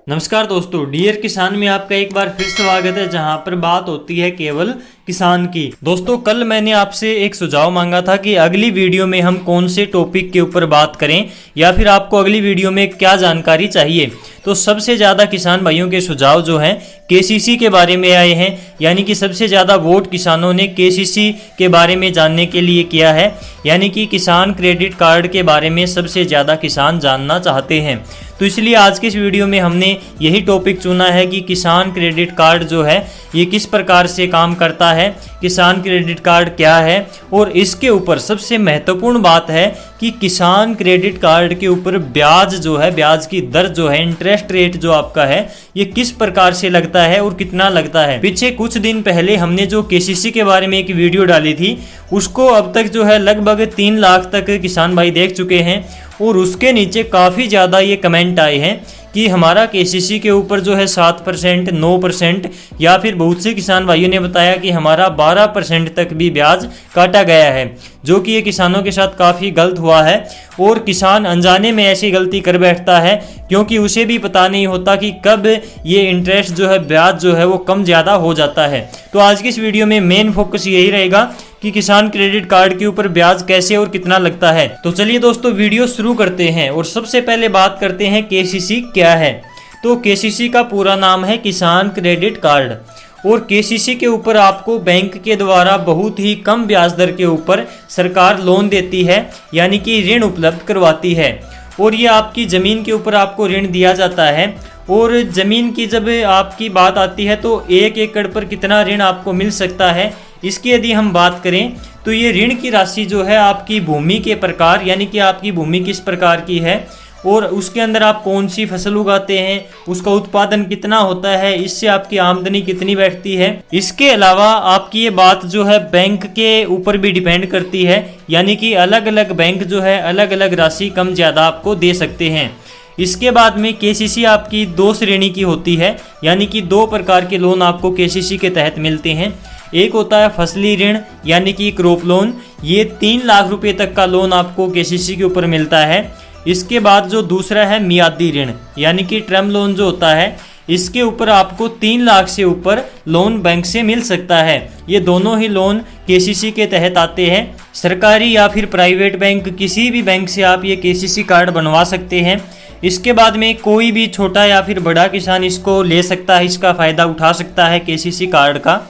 नमस्कार दोस्तों, डियर किसान में आपका एक बार फिर स्वागत है, जहां पर बात होती है केवल किसान की। दोस्तों, कल मैंने आपसे एक सुझाव मांगा था कि अगली वीडियो में हम कौन से टॉपिक के ऊपर बात करें या फिर आपको अगली वीडियो में क्या जानकारी चाहिए। तो सबसे ज़्यादा किसान भाइयों के सुझाव जो हैं केसीसी के बारे में आए हैं, यानी कि सबसे ज़्यादा वोट किसानों ने केसीसी के बारे में जानने के लिए किया है, यानी कि किसान क्रेडिट कार्ड के बारे में सबसे ज़्यादा किसान जानना चाहते हैं। तो इसलिए आज के इस वीडियो में हमने यही टॉपिक चुना है कि किसान क्रेडिट कार्ड जो है ये किस प्रकार से काम करता है, किसान क्रेडिट कार्ड क्या है, और इसके ऊपर सबसे महत्वपूर्ण बात है कि किसान क्रेडिट कार्ड के ऊपर ब्याज जो है, ब्याज की दर जो है, इंटरेस्ट रेट जो आपका है, ये किस प्रकार से लगता है और कितना लगता है। पीछे कुछ दिन पहले हमने जो केसीसी के बारे में एक वीडियो डाली थी, उसको अब तक जो है लगभग 3 लाख तक किसान भाई देख चुके हैं, और उसके नीचे काफ़ी ज़्यादा ये कमेंट आए हैं कि हमारा केसीसी के ऊपर जो है 7%, 9% या फिर बहुत से किसान भाइयों ने बताया कि हमारा 12% तक भी ब्याज काटा गया है, जो कि ये किसानों के साथ काफ़ी गलत हुआ है। और किसान अनजाने में ऐसी गलती कर बैठता है क्योंकि उसे भी पता नहीं होता कि कब ये इंटरेस्ट जो है, ब्याज जो है वो कम ज़्यादा हो जाता है। तो आज की इस वीडियो में मेन फोकस यही रहेगा कि किसान क्रेडिट कार्ड के ऊपर ब्याज कैसे और कितना लगता है। तो चलिए दोस्तों, वीडियो शुरू करते हैं और सबसे पहले बात करते हैं केसीसी क्या है। तो केसीसी का पूरा नाम है किसान क्रेडिट कार्ड, और केसीसी के ऊपर आपको बैंक के द्वारा बहुत ही कम ब्याज दर के ऊपर सरकार लोन देती है, यानी कि ऋण उपलब्ध करवाती है। और ये आपकी ज़मीन के ऊपर आपको ऋण दिया जाता है। और ज़मीन की जब आपकी बात आती है तो 1 एकड़ पर कितना ऋण आपको मिल सकता है, इसकी यदि हम बात करें तो ये ऋण की राशि जो है आपकी भूमि के प्रकार, यानी कि आपकी भूमि किस प्रकार की है और उसके अंदर आप कौन सी फसल उगाते हैं, उसका उत्पादन कितना होता है, इससे आपकी आमदनी कितनी बैठती है। इसके अलावा आपकी ये बात जो है बैंक के ऊपर भी डिपेंड करती है, यानी कि अलग अलग बैंक जो है अलग अलग राशि कम ज़्यादा आपको दे सकते हैं। इसके बाद में केसीसी आपकी 2 श्रेणी की होती है, यानी कि 2 प्रकार के लोन आपको केसीसी के तहत मिलते हैं। एक होता है फसली ऋण, यानी कि क्रॉप लोन, ये 3 लाख रुपए तक का लोन आपको केसीसी के ऊपर मिलता है। इसके बाद जो दूसरा है मियादी ऋण, यानी कि टर्म लोन जो होता है, इसके ऊपर आपको 3 लाख से ऊपर लोन बैंक से मिल सकता है। ये दोनों ही लोन केसीसी के तहत आते हैं। सरकारी या फिर प्राइवेट बैंक, किसी भी बैंक से आप ये केसीसी कार्ड बनवा सकते हैं। इसके बाद में कोई भी छोटा या फिर बड़ा किसान इसको ले सकता है, इसका फ़ायदा उठा सकता है केसीसी कार्ड का।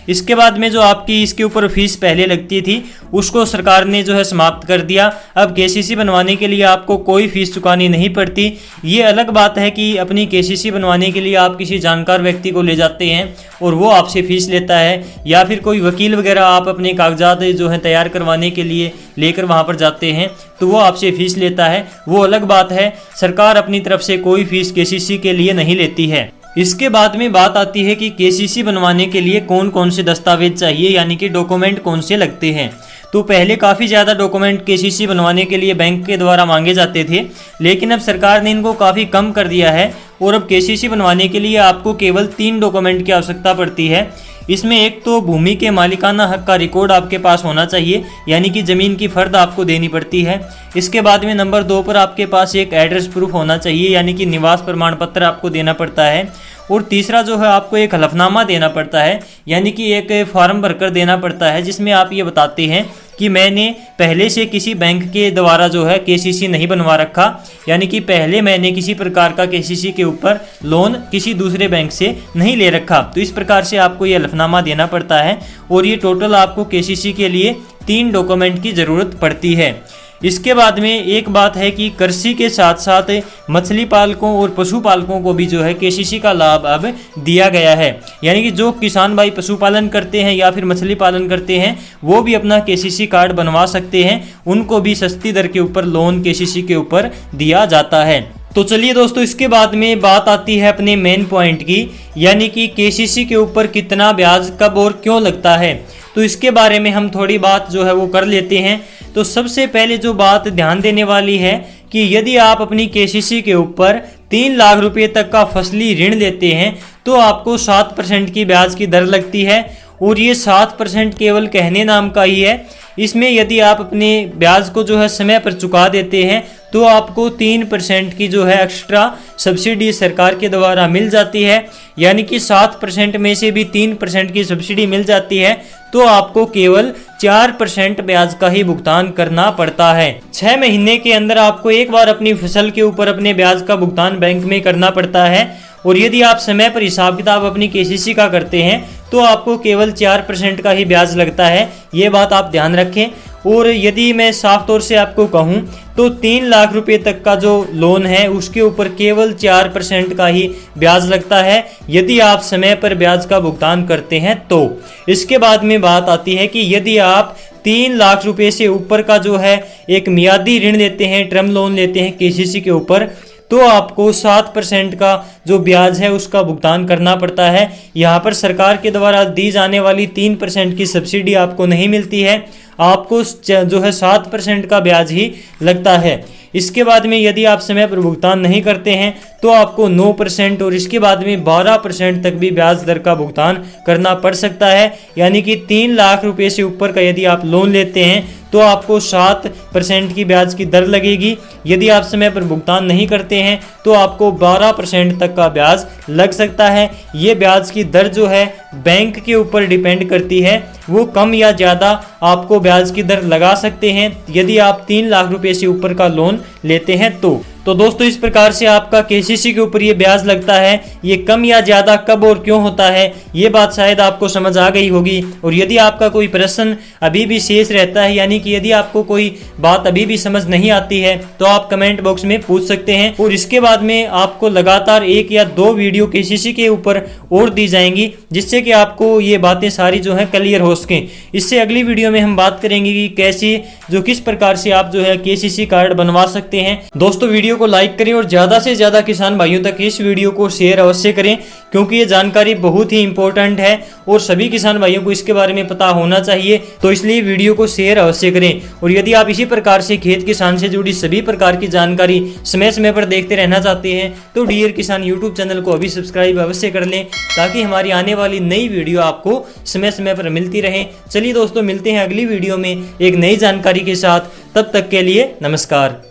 इसके बाद में जो आपकी इसके ऊपर फीस पहले लगती थी, उसको सरकार ने जो है समाप्त कर दिया। अब केसीसी बनवाने के लिए आपको कोई फीस चुकानी नहीं पड़ती। ये अलग बात है कि अपनी केसीसी बनवाने के लिए आप किसी जानकार व्यक्ति को ले जाते हैं और वो आपसे फीस लेता है, या फिर कोई वकील वगैरह आप अपने कागजात जो हैं तैयार करवाने के लिए लेकर वहाँ पर जाते हैं तो वो आपसे फीस लेता है, वो अलग बात है। सरकार अपनी तरफ से कोई फीस केसीसी के लिए नहीं लेती है। इसके बाद में बात आती है कि केसीसी बनवाने के लिए कौन कौन से दस्तावेज चाहिए, यानी कि डॉक्यूमेंट कौन से लगते हैं। तो पहले काफ़ी ज़्यादा डॉक्यूमेंट केसीसी बनवाने के लिए बैंक के द्वारा मांगे जाते थे, लेकिन अब सरकार ने इनको काफ़ी कम कर दिया है और अब केसीसी बनवाने के लिए आपको केवल 3 डॉक्यूमेंट की आवश्यकता पड़ती है। इसमें एक तो भूमि के मालिकाना हक का रिकॉर्ड आपके पास होना चाहिए, यानी कि ज़मीन की फ़र्द आपको देनी पड़ती है। इसके बाद में नंबर 2 पर आपके पास एक एड्रेस प्रूफ होना चाहिए, यानी कि निवास प्रमाण पत्र आपको देना पड़ता है। और तीसरा जो है आपको एक हलफनामा देना पड़ता है, यानी कि एक फॉर्म भरकर देना पड़ता है, जिसमें आप ये बताते हैं कि मैंने पहले से किसी बैंक के द्वारा जो है केसीसी नहीं बनवा रखा, यानी कि पहले मैंने किसी प्रकार का केसीसी के ऊपर लोन किसी दूसरे बैंक से नहीं ले रखा। तो इस प्रकार से आपको ये हलफनामा देना पड़ता है, और ये टोटल आपको केसीसी के लिए 3 डॉक्यूमेंट की ज़रूरत पड़ती है। इसके बाद में एक बात है कि कृषि के साथ साथ मछली पालकों और पशुपालकों को भी जो है केसीसी का लाभ अब दिया गया है, यानी कि जो किसान भाई पशुपालन करते हैं या फिर मछली पालन करते हैं वो भी अपना केसीसी कार्ड बनवा सकते हैं। उनको भी सस्ती दर के ऊपर लोन केसीसी के ऊपर दिया जाता है। तो चलिए दोस्तों, इसके बाद में बात आती है अपने मेन पॉइंट की, यानी कि केसीसी के ऊपर कितना ब्याज कब और क्यों लगता है। तो इसके बारे में हम थोड़ी बात जो है वो कर लेते हैं। तो सबसे पहले जो बात ध्यान देने वाली है कि यदि आप अपनी केसीसी के ऊपर 3 लाख रुपए तक का फसली ऋण लेते हैं तो आपको 7% की ब्याज की दर लगती है, और ये 7% केवल कहने नाम का ही है। इसमें यदि आप अपने ब्याज को जो है समय पर चुका देते हैं तो आपको 3% की जो है एक्स्ट्रा सब्सिडी सरकार के द्वारा मिल जाती है, यानी कि 7% में से भी 3% की सब्सिडी मिल जाती है, तो आपको केवल 4% ब्याज का ही भुगतान करना पड़ता है। 6 महीने के अंदर आपको एक बार अपनी फसल के ऊपर अपने ब्याज का भुगतान बैंक में करना पड़ता है, और यदि आप समय पर हिसाब किताब अपनी केसीसी का करते हैं तो आपको केवल 4% का ही ब्याज लगता है। ये बात आप ध्यान रखें। और यदि मैं साफ तौर से आपको कहूँ तो 3 लाख रुपए तक का जो लोन है उसके ऊपर केवल 4% का ही ब्याज लगता है, यदि आप समय पर ब्याज का भुगतान करते हैं तो। इसके बाद में बात आती है कि यदि आप 3 लाख रुपए से ऊपर का जो है एक मियादी ऋण लेते हैं, टर्म लोन लेते हैं केसीसी के ऊपर, तो आपको 7% का जो ब्याज है उसका भुगतान करना पड़ता है। यहाँ पर सरकार के द्वारा दी जाने वाली 3% की सब्सिडी आपको नहीं मिलती है, आपको जो है 7% का ब्याज ही लगता है। इसके बाद में यदि आप समय पर भुगतान नहीं करते हैं तो आपको 9% और इसके बाद में 12% तक भी ब्याज दर का भुगतान करना पड़ सकता है। यानी कि 3 लाख रुपए से ऊपर का यदि आप लोन लेते हैं तो आपको 7% की ब्याज की दर लगेगी, यदि आप समय पर भुगतान नहीं करते हैं तो आपको 12% तक का ब्याज लग सकता है। ये ब्याज की दर जो है बैंक के ऊपर डिपेंड करती है, वो कम या ज़्यादा आपको ब्याज की दर लगा सकते हैं यदि आप 3 लाख रुपए से ऊपर का लोन लेते हैं तो दोस्तों इस प्रकार से आपका केसीसी के ऊपर ये ब्याज लगता है। ये कम या ज़्यादा कब और क्यों होता है ये बात शायद आपको समझ आ गई होगी। और यदि आपका कोई प्रश्न अभी भी शेष रहता है, यानी कि यदि आपको कोई बात अभी भी समझ नहीं आती है, तो आप कमेंट बॉक्स में पूछ सकते हैं, और इसके बाद में आपको लगातार 1 या 2 वीडियो केसीसी के ऊपर और दी जाएंगी, जिससे कि आपको ये बातें सारी जो है क्लियर हो सकें। इससे अगली वीडियो में हम बात करेंगे कि कैसे किस प्रकार से आप जो है केसीसी कार्ड बनवा सकते हैं। दोस्तों वीडियो को लाइक करें और ज़्यादा से ज़्यादा किसान भाइयों तक इस वीडियो को शेयर अवश्य करें, क्योंकि ये जानकारी बहुत ही इंपॉर्टेंट है और सभी किसान भाइयों को इसके बारे में पता होना चाहिए। तो इसलिए वीडियो को शेयर अवश्य करें। और यदि आप इसी प्रकार से खेत किसान से जुड़ी सभी प्रकार की जानकारी समय समय पर देखते रहना चाहते हैं तो डियर किसान यूट्यूब चैनल को अभी सब्सक्राइब अवश्य कर लें, ताकि हमारी आने वाली नई वीडियो आपको समय समय पर मिलती रहे। चलिए दोस्तों मिलते हैं अगली वीडियो में एक नई जानकारी के साथ, तब तक के लिए नमस्कार।